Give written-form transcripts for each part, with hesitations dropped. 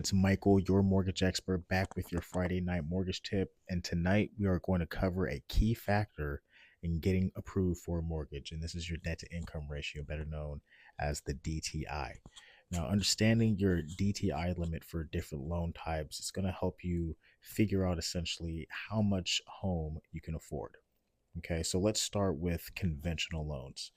It's Michael, your mortgage expert, back with your Friday night mortgage tip. And tonight we are going to cover a key factor in getting approved for a mortgage. And this is your debt to income ratio, better known as the DTI. Now, understanding your DTI limit for different loan types is going to help you figure out essentially how much home you can afford. Okay, so let's start with conventional loans.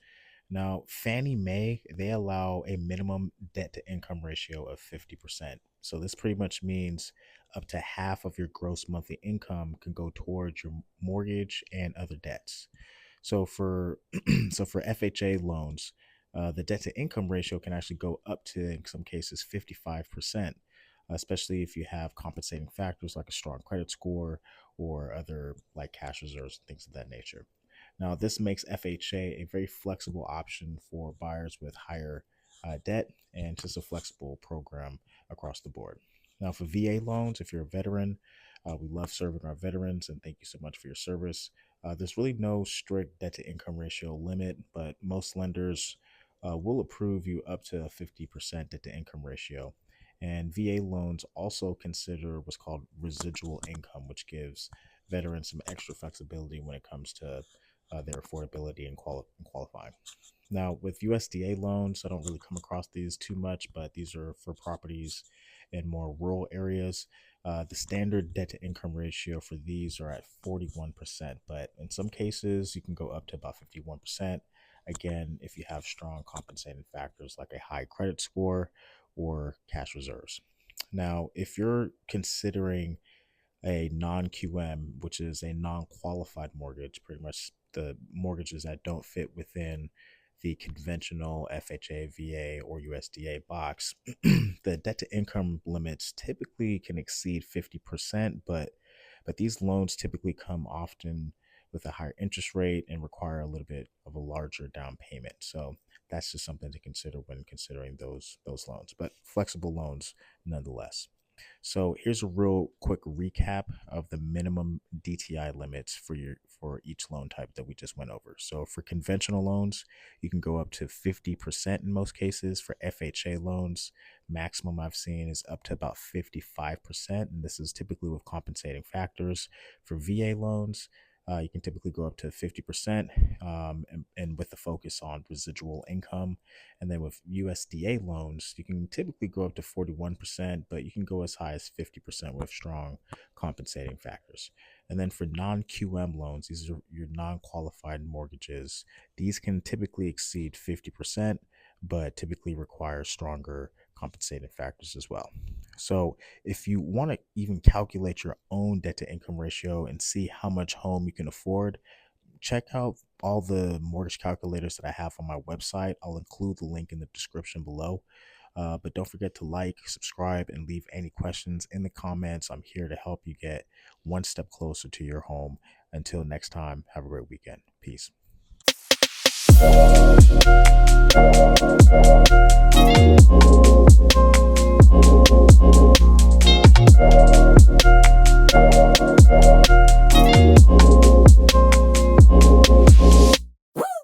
Now, Fannie Mae, they allow a minimum debt to income ratio of 50%. So this pretty much means up to half of your gross monthly income can go towards your mortgage and other debts. So for for FHA loans, the debt to income ratio can actually go up to, in some cases, 55%, especially if you have compensating factors like a strong credit score or other like cash reserves, things of that nature. Now, this makes FHA a very flexible option for buyers with higher debt and just a flexible program across the board. Now, for VA loans, if you're a veteran, we love serving our veterans and thank you so much for your service. There's really no strict debt to income ratio limit, but most lenders will approve you up to a 50% debt to income ratio. And VA loans also consider what's called residual income, which gives veterans some extra flexibility when it comes to their affordability and qualifying. Now, with USDA loans, I don't really come across these too much, but these are for properties in more rural areas. The standard debt to income ratio for these are at 41%, but in some cases, you can go up to about 51%. Again, if you have strong compensating factors like a high credit score or cash reserves. Now, if you're considering a non-QM, which is a non-qualified mortgage, pretty much the mortgages that don't fit within the conventional FHA, VA, or USDA box, the debt to income limits typically can exceed 50%, but these loans typically come often with a higher interest rate and require a little bit of a larger down payment. So that's just something to consider when considering those loans, but flexible loans nonetheless. So here's a real quick recap of the minimum DTI limits for each loan type that we just went over. So for conventional loans, you can go up to 50% in most cases. For FHA loans, maximum I've seen is up to about 55%, and this is typically with compensating factors. For VA loans, you can typically go up to 50% and with the focus on residual income. And then with USDA loans, you can typically go up to 41%, but you can go as high as 50% with strong compensating factors. And then for non-QM loans, these are your non-qualified mortgages. These can typically exceed 50%, but typically require stronger compensating factors as well. So if you want to even calculate your own debt to income ratio and see how much home you can afford, check out all the mortgage calculators that I have on my website. I'll include the link in the description below. But don't forget to like, subscribe, and leave any questions in the comments. I'm here to help you get one step closer to your home. Until next time, have a great weekend. Peace.